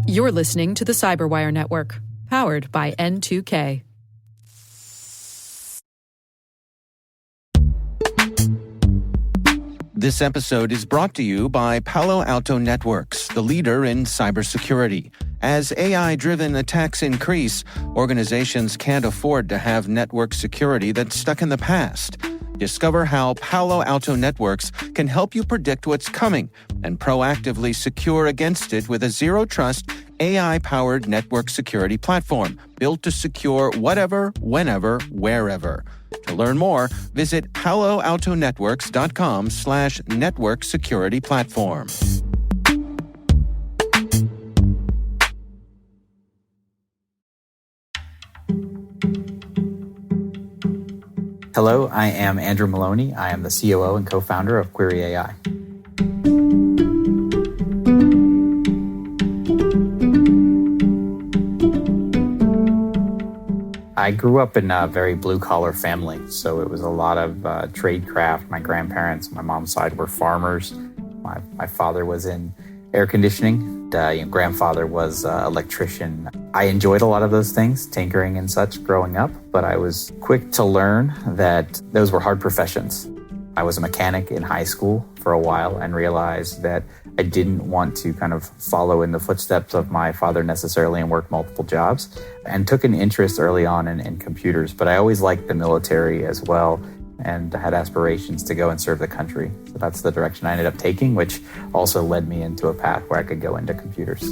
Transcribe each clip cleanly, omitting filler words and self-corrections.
You're listening to the Cyberwire Network, powered by N2K. This episode is brought to you by Palo Alto Networks, the leader in cybersecurity. As AI-driven attacks increase, organizations can't afford to have network security that's stuck in the past. Discover how Palo Alto Networks can help you predict what's coming and proactively secure against it with a zero-trust, AI-powered network security platform built to secure whatever, whenever, wherever. To learn more, visit paloaltonetworks.com/network security platform. Hello, I am Andrew Maloney. I am the COO and co-founder of Query AI. I grew up in a very blue-collar family, so it was a lot of tradecraft. My grandparents, my mom's side, were farmers. My father was in air conditioning. Grandfather was an electrician. I enjoyed a lot of those things, tinkering and such, growing up, but I was quick to learn that those were hard professions. I was a mechanic in high school for a while and realized that I didn't want to kind of follow in the footsteps of my father necessarily and work multiple jobs, and took an interest early on in computers. But I always liked the military as well and had aspirations to go and serve the country. So that's the direction I ended up taking, which also led me into a path where I could go into computers.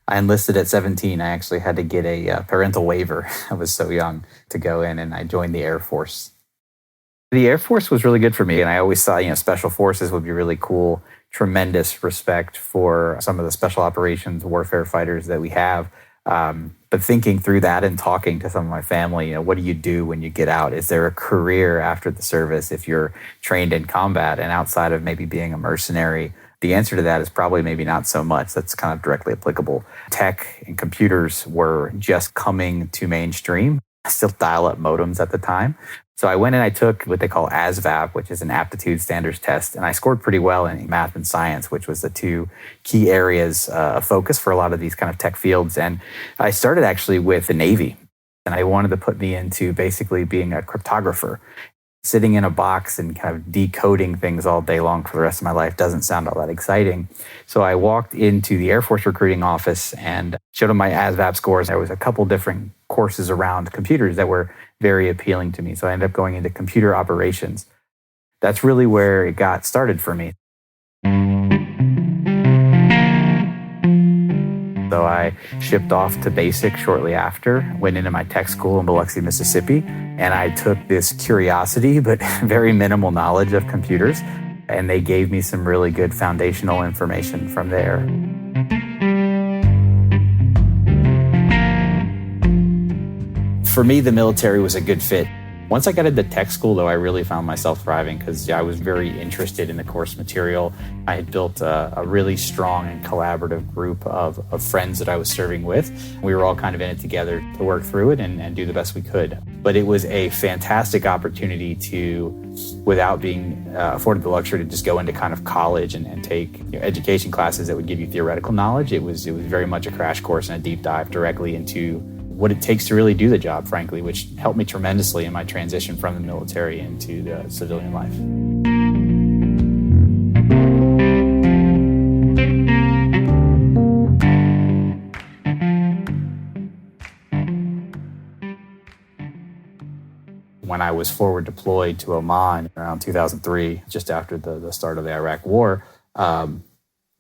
I enlisted at 17. I actually had to get a parental waiver. I was so young to go in, and I joined the Air Force. The Air Force was really good for me, and I always thought, special forces would be really cool. Tremendous respect for some of the special operations warfare fighters that we have. But thinking through that and talking to some of my family, what do you do when you get out? Is there a career after the service if you're trained in combat and outside of maybe being a mercenary? The answer to that is probably maybe not so much. That's kind of directly applicable. Tech and computers were just coming to mainstream. Still dial-up modems at the time. So I went and I took what they call ASVAB, which is an aptitude standards test. And I scored pretty well in math and science, which was the two key areas of focus for a lot of these kind of tech fields. And I started actually with the Navy. And I wanted to put me into basically being a cryptographer. Sitting in a box and kind of decoding things all day long for the rest of my life doesn't sound all that exciting. So I walked into the Air Force recruiting office and showed them my ASVAB scores. There was a couple different courses around computers that were very appealing to me. So I ended up going into computer operations. That's really where it got started for me. So I shipped off to basic shortly after, went into my tech school in Biloxi, Mississippi, and I took this curiosity but very minimal knowledge of computers, and they gave me some really good foundational information from there. For me, the military was a good fit. Once I got into tech school, though, I really found myself thriving because I was very interested in the course material. I had built a really strong and collaborative group of friends that I was serving with. We were all kind of in it together to work through it and do the best we could. But it was a fantastic opportunity to, without being afforded the luxury to just go into kind of college and take education classes that would give you theoretical knowledge. It was very much a crash course and a deep dive directly into what it takes to really do the job, frankly, which helped me tremendously in my transition from the military into the civilian life. When I was forward deployed to Oman around 2003, just after the start of the Iraq War,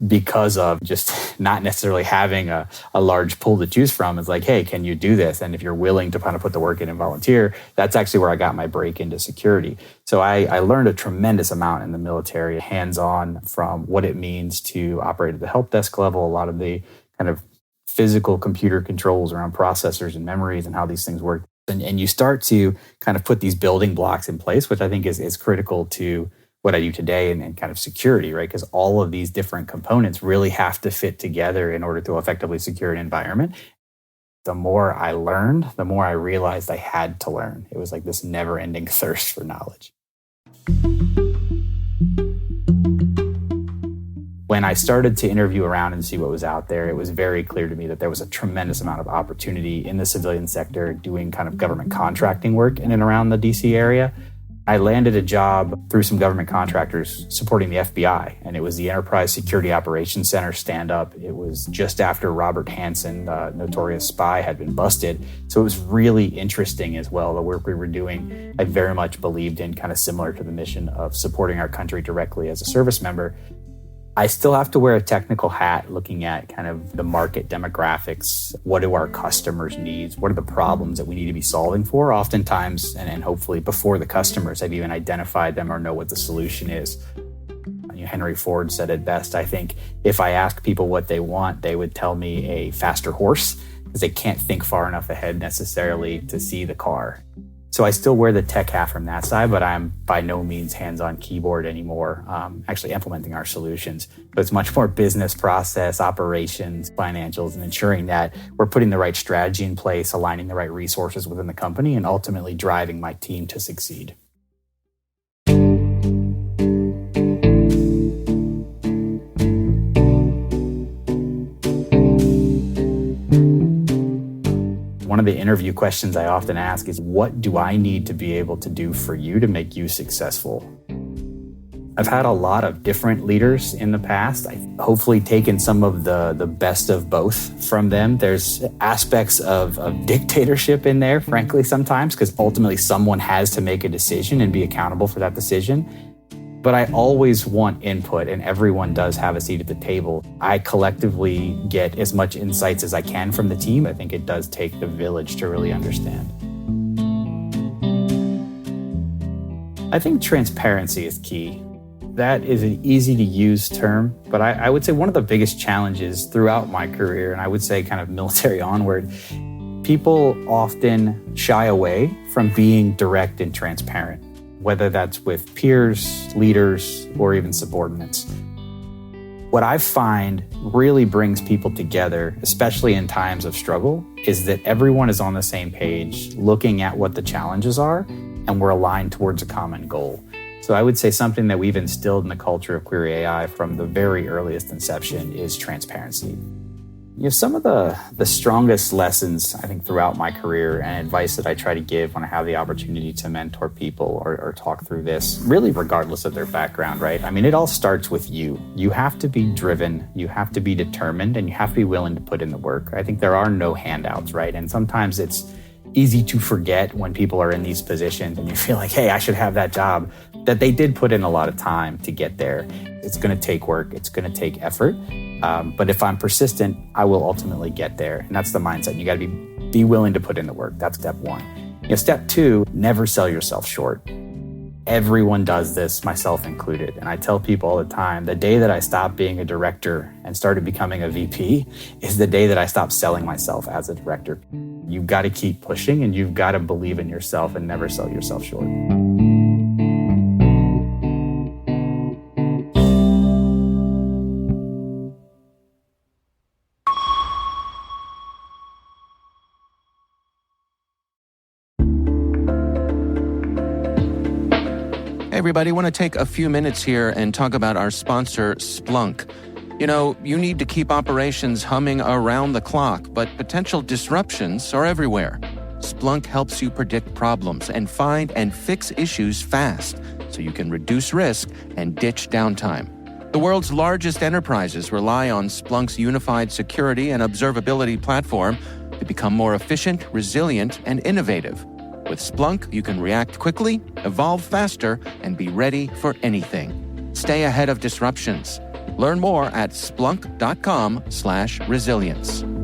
because of just not necessarily having a large pool to choose from, it's like, hey, can you do this? And if you're willing to kind of put the work in and volunteer, that's actually where I got my break into security. So I learned a tremendous amount in the military, hands-on, from what it means to operate at the help desk level, a lot of the kind of physical computer controls around processors and memories and how these things work. And you start to kind of put these building blocks in place, which I think is critical to what I do today and kind of security, right? Because all of these different components really have to fit together in order to effectively secure an environment. The more I learned, the more I realized I had to learn. It was like this never-ending thirst for knowledge. When I started to interview around and see what was out there, it was very clear to me that there was a tremendous amount of opportunity in the civilian sector doing kind of government contracting work in and around the DC area. I landed a job through some government contractors supporting the FBI, and it was the Enterprise Security Operations Center stand-up. It was just after Robert Hansen, the notorious spy, had been busted. So it was really interesting as well, the work we were doing. I very much believed in, kind of similar to the mission of supporting our country directly as a service member. I still have to wear a technical hat looking at kind of the market demographics. What do our customers' needs? What are the problems that we need to be solving for? Oftentimes, and hopefully before the customers have even identified them or know what the solution is. Henry Ford said it best. I think if I ask people what they want, they would tell me a faster horse because they can't think far enough ahead necessarily to see the car. So I still wear the tech hat from that side, but I'm by no means hands-on keyboard anymore, actually implementing our solutions. But it's much more business process, operations, financials, and ensuring that we're putting the right strategy in place, aligning the right resources within the company, and ultimately driving my team to succeed. One of the interview questions I often ask is, what do I need to be able to do for you to make you successful? I've had a lot of different leaders in the past. I've hopefully taken some of the best of both from them. There's aspects of dictatorship in there, frankly, sometimes, because ultimately someone has to make a decision and be accountable for that decision. But I always want input, and everyone does have a seat at the table. I collectively get as much insights as I can from the team. I think it does take the village to really understand. I think transparency is key. That is an easy to use term, but I would say one of the biggest challenges throughout my career, and I would say kind of military onward, people often shy away from being direct and transparent, whether that's with peers, leaders, or even subordinates. What I find really brings people together, especially in times of struggle, is that everyone is on the same page, looking at what the challenges are, and we're aligned towards a common goal. So I would say something that we've instilled in the culture of Query AI from the very earliest inception is transparency. Some of the strongest lessons, I think, throughout my career and advice that I try to give when I have the opportunity to mentor people or talk through this, really regardless of their background, right? I mean, it all starts with you. You have to be driven, you have to be determined, and you have to be willing to put in the work. I think there are no handouts, right? And sometimes it's easy to forget when people are in these positions and you feel like, hey, I should have that job, that they did put in a lot of time to get there. It's going to take work. It's going to take effort. But if I'm persistent, I will ultimately get there. And that's the mindset. You got to be willing to put in the work. That's step one. Step two, never sell yourself short. Everyone does this, myself included. And I tell people all the time, the day that I stopped being a director and started becoming a VP is the day that I stopped selling myself as a director. You've got to keep pushing and you've got to believe in yourself and never sell yourself short. Hey everybody, I want to take a few minutes here and talk about our sponsor, Splunk. You need to keep operations humming around the clock, but potential disruptions are everywhere. Splunk helps you predict problems and find and fix issues fast, so you can reduce risk and ditch downtime. The world's largest enterprises rely on Splunk's unified security and observability platform to become more efficient, resilient, and innovative. With Splunk, you can react quickly, evolve faster, and be ready for anything. Stay ahead of disruptions. Learn more at splunk.com/resilience.